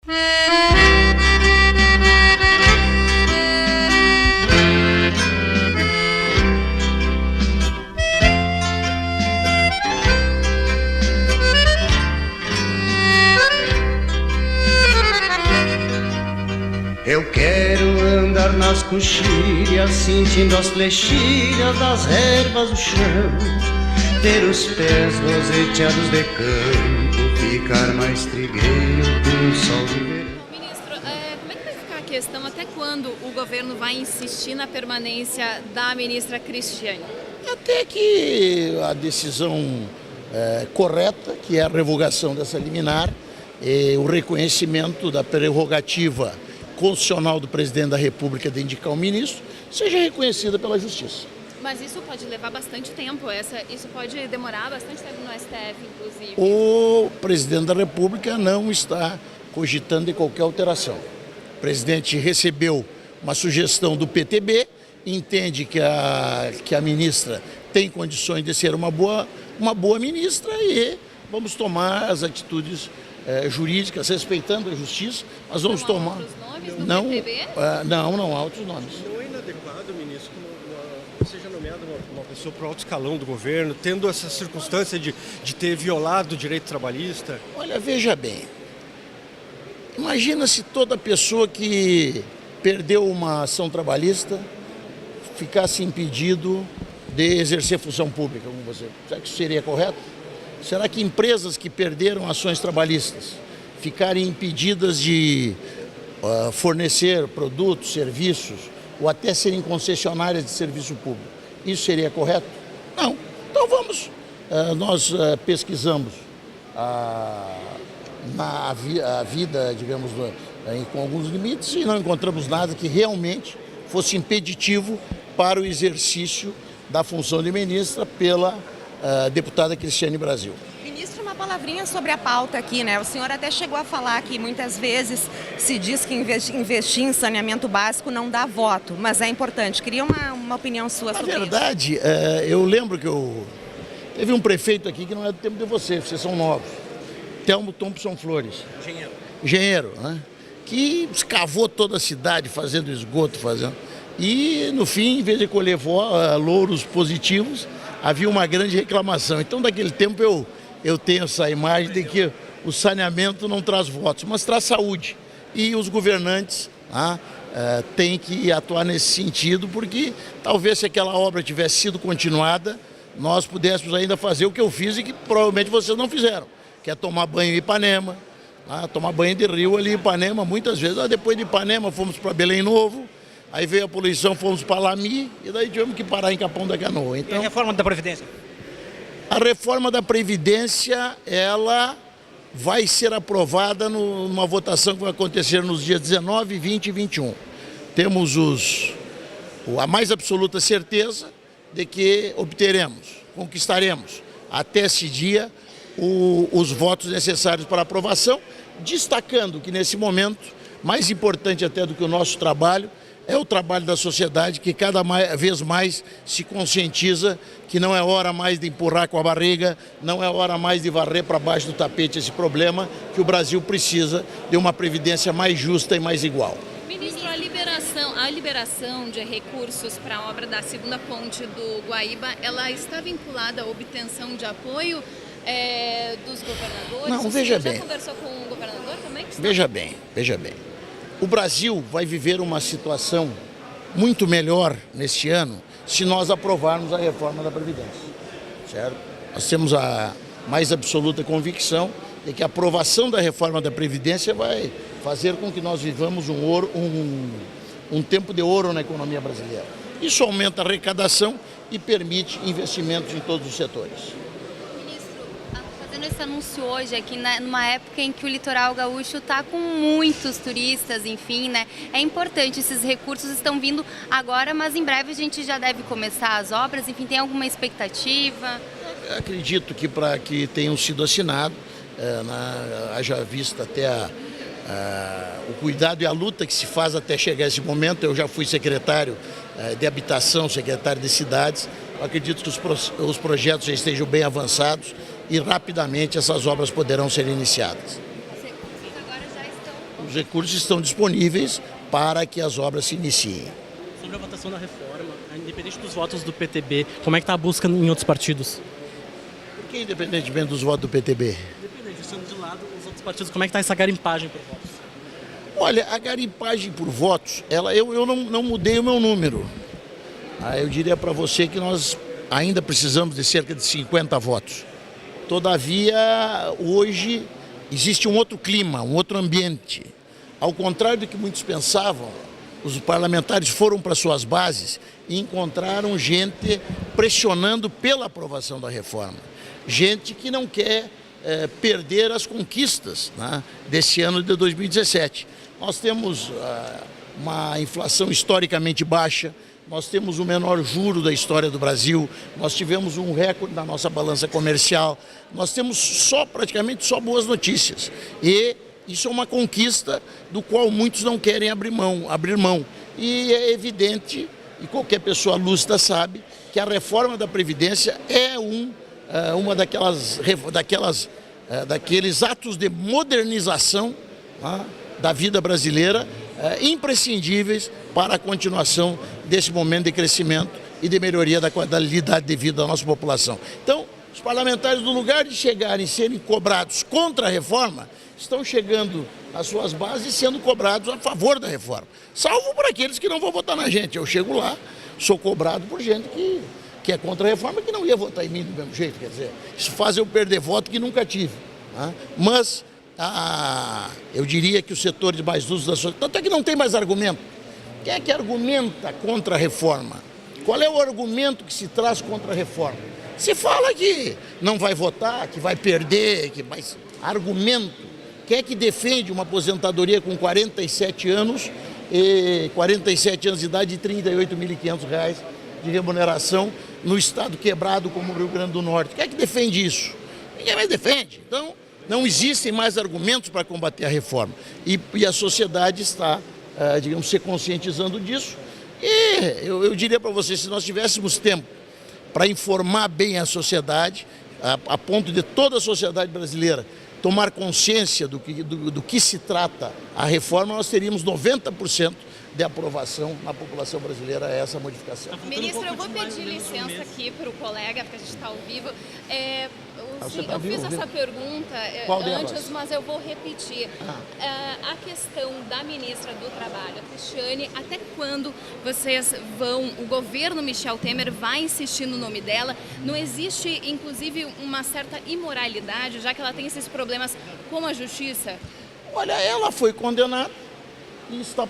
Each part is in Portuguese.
Eu quero andar nas coxilhas, sentindo as flechilhas das ervas do chão, ter os pés roseteados de campo, ficar mais trigueiro com o sol de verão. Ministro, como é que vai ficar a questão? Até quando o governo vai insistir na permanência da ministra Cristiane? Até que a decisão correta, que é a revogação dessa liminar, e o reconhecimento da prerrogativa constitucional do presidente da República de indicar um ministro, seja reconhecida pela Justiça. Mas isso pode levar bastante tempo, isso pode demorar bastante tempo no STF, inclusive. O presidente da República não está cogitando de qualquer alteração. O presidente recebeu uma sugestão do PTB, entende que a ministra tem condições de ser uma boa ministra e vamos tomar as atitudes jurídicas, respeitando a justiça, mas vamos tomar. Outros nomes no PTB? Não há outros nomes. Não é inadequado, ministro, que seja nomeada uma pessoa para o alto escalão do governo, tendo essa circunstância de ter violado o direito trabalhista? Olha, veja bem, imagina se toda pessoa que perdeu uma ação trabalhista ficasse impedido de exercer função pública, como você. Será que isso seria correto? Será que empresas que perderam ações trabalhistas ficarem impedidas de fornecer produtos, serviços ou até serem concessionárias de serviço público, isso seria correto? Não. Então vamos. Nós pesquisamos a vida, digamos, com alguns limites e não encontramos nada que realmente fosse impeditivo para o exercício da função de ministra pela deputada Cristiane Brasil. Ministro, uma palavrinha sobre a pauta aqui, né? O senhor até chegou a falar que muitas vezes se diz que investir em saneamento básico não dá voto, mas é importante. Queria uma opinião sua sobre isso. Na verdade, eu lembro que teve um prefeito aqui que não é do tempo de vocês são novos, Telmo Thompson Flores. Engenheiro, né? Que escavou toda a cidade fazendo esgoto, E, no fim, em vez de colher louros positivos, havia uma grande reclamação. Então, daquele tempo, eu tenho essa imagem de que o saneamento não traz votos, mas traz saúde. E os governantes têm que atuar nesse sentido, porque talvez se aquela obra tivesse sido continuada, nós pudéssemos ainda fazer o que eu fiz e que provavelmente vocês não fizeram, que é tomar banho em Ipanema, tomar banho de rio ali em Ipanema, muitas vezes. Depois de Ipanema, fomos para Belém Novo. Aí veio a poluição, fomos para Lami e daí tivemos que parar em Capão da Canoa. Então, e a reforma da Previdência? A reforma da Previdência, ela vai ser aprovada numa votação que vai acontecer nos dias 19, 20 e 21. Temos a mais absoluta certeza de que conquistaremos até esse dia os votos necessários para aprovação, destacando que nesse momento, mais importante até do que o nosso trabalho, é o trabalho da sociedade que cada vez mais se conscientiza que não é hora mais de empurrar com a barriga, não é hora mais de varrer para baixo do tapete esse problema, que o Brasil precisa de uma previdência mais justa e mais igual. Ministro, a liberação de recursos para a obra da segunda ponte do Guaíba, ela está vinculada à obtenção de apoio dos governadores? Não, veja bem. Você já conversou com o governador também? Veja bem. O Brasil vai viver uma situação muito melhor neste ano se nós aprovarmos a reforma da Previdência, certo? Nós temos a mais absoluta convicção de que a aprovação da reforma da Previdência vai fazer com que nós vivamos um tempo de ouro na economia brasileira. Isso aumenta a arrecadação e permite investimentos em todos os setores. Esse anúncio hoje aqui, numa época em que o litoral gaúcho está com muitos turistas, enfim, né? É importante, esses recursos estão vindo agora, mas em breve a gente já deve começar as obras, enfim, tem alguma expectativa? Eu acredito que para que tenham sido assinados, haja vista até o cuidado e a luta que se faz até chegar a esse momento. Eu já fui secretário de habitação, secretário de cidades, eu acredito que os projetos já estejam bem avançados e rapidamente essas obras poderão ser iniciadas. Vocês agora já estão os recursos estão disponíveis para que as obras se iniciem. Sobre a votação da reforma, independente dos votos do PTB, como é que está a busca em outros partidos? Por que independentemente dos votos do PTB? Independente, deixando de lado os outros partidos, como é que está essa garimpagem por votos? Olha, a garimpagem por votos, eu não mudei o meu número. Eu diria para você que nós ainda precisamos de cerca de 50 votos. Todavia, hoje existe um outro clima, um outro ambiente. Ao contrário do que muitos pensavam, os parlamentares foram para suas bases e encontraram gente pressionando pela aprovação da reforma. Gente que não quer perder as conquistas, né, desse ano de 2017. Nós temos uma inflação historicamente baixa, nós temos o menor juro da história do Brasil, nós tivemos um recorde na nossa balança comercial, nós temos praticamente só boas notícias. E isso é uma conquista do qual muitos não querem abrir mão. E é evidente, e qualquer pessoa lúcida sabe, que a reforma da Previdência é uma daqueles atos de modernização, né, da vida brasileira, imprescindíveis para a continuação desse momento de crescimento e de melhoria da qualidade de vida da nossa população. Então, os parlamentares, no lugar de chegarem e serem cobrados contra a reforma, estão chegando às suas bases e sendo cobrados a favor da reforma. Salvo por aqueles que não vão votar na gente. Eu chego lá, sou cobrado por gente que é contra a reforma, que não ia votar em mim do mesmo jeito. Quer dizer, isso faz eu perder voto que nunca tive. Né? Mas eu diria que os setores mais duros da sociedade... Tanto é que não tem mais argumento. Quem é que argumenta contra a reforma? Qual é o argumento que se traz contra a reforma? Se fala que não vai votar, que vai perder, mas argumento. Quem é que defende uma aposentadoria com 47 anos de idade e R$ 38.500 de remuneração no estado quebrado como o Rio Grande do Norte? Quem é que defende isso? Ninguém mais defende. Então, não existem mais argumentos para combater a reforma. E a sociedade está, digamos, se conscientizando disso. E eu diria para você, se nós tivéssemos tempo para informar bem a sociedade, a ponto de toda a sociedade brasileira tomar consciência do que se trata a reforma, nós teríamos 90% de aprovação na população brasileira a essa modificação. Ministro, eu vou pedir licença aqui para o colega, porque a gente está ao vivo. Eu fiz essa pergunta antes, mas eu vou repetir. A questão da ministra do Trabalho, a Cristiane, até quando o governo Michel Temer vai insistir no nome dela? Não existe, inclusive, uma certa imoralidade, já que ela tem esses problemas com a justiça? Olha, ela foi condenada e está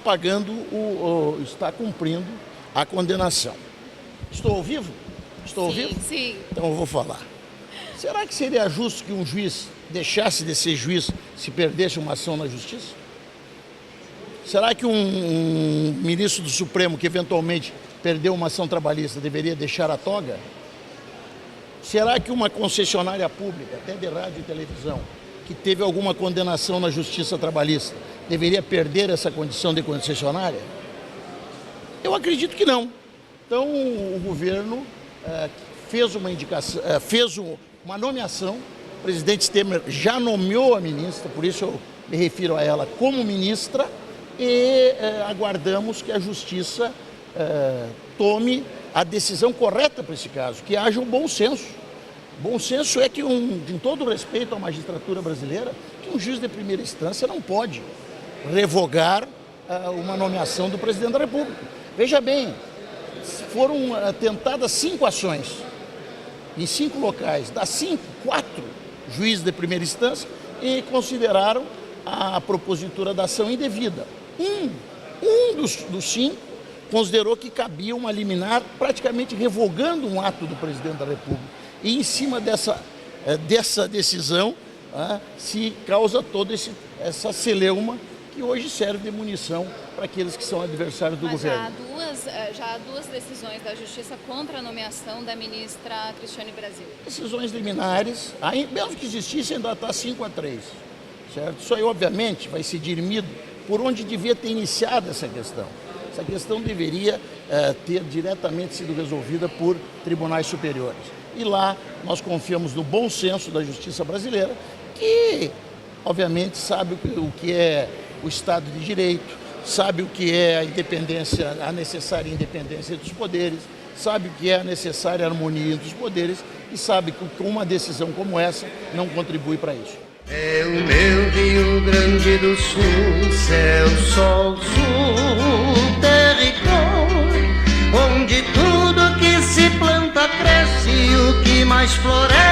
está cumprindo a condenação. Estou ao vivo? Estou ao vivo? Sim. Então eu vou falar. Será que seria justo que um juiz deixasse de ser juiz se perdesse uma ação na justiça? Será que um ministro do Supremo que eventualmente perdeu uma ação trabalhista deveria deixar a toga? Será que uma concessionária pública, até de rádio e televisão, que teve alguma condenação na justiça trabalhista, deveria perder essa condição de concessionária? Eu acredito que não. Então o governo fez uma nomeação, o presidente Temer já nomeou a ministra, por isso eu me refiro a ela como ministra, e aguardamos que a justiça tome a decisão correta para esse caso, que haja um bom senso. Bom senso é que, com todo respeito à magistratura brasileira, que um juiz de primeira instância não pode revogar uma nomeação do presidente da República. Veja bem, foram tentadas 5 ações em 5 locais. Das 5, 4 juízes de primeira instância e consideraram a propositura da ação indevida. Um dos 5 considerou que cabia uma liminar praticamente revogando um ato do presidente da República. E em cima dessa decisão se causa toda essa celeuma que hoje serve de munição para aqueles que são adversários do governo. Já há duas decisões da Justiça contra a nomeação da ministra Cristiane Brasil. Decisões liminares, mesmo que existisse, ainda está 5-3, certo? Isso aí, obviamente, vai ser dirimido por onde devia ter iniciado essa questão. Essa questão deveria ter diretamente sido resolvida por tribunais superiores. E lá nós confiamos no bom senso da justiça brasileira, que, obviamente, sabe o que é o Estado de Direito, sabe o que é a necessária independência dos poderes, sabe o que é a necessária harmonia dos poderes e sabe que uma decisão como essa não contribui para isso. É o meu Rio Grande do Sul, céu, sol, sul, terra e cor, onde tudo que se planta cresce e o que mais floresce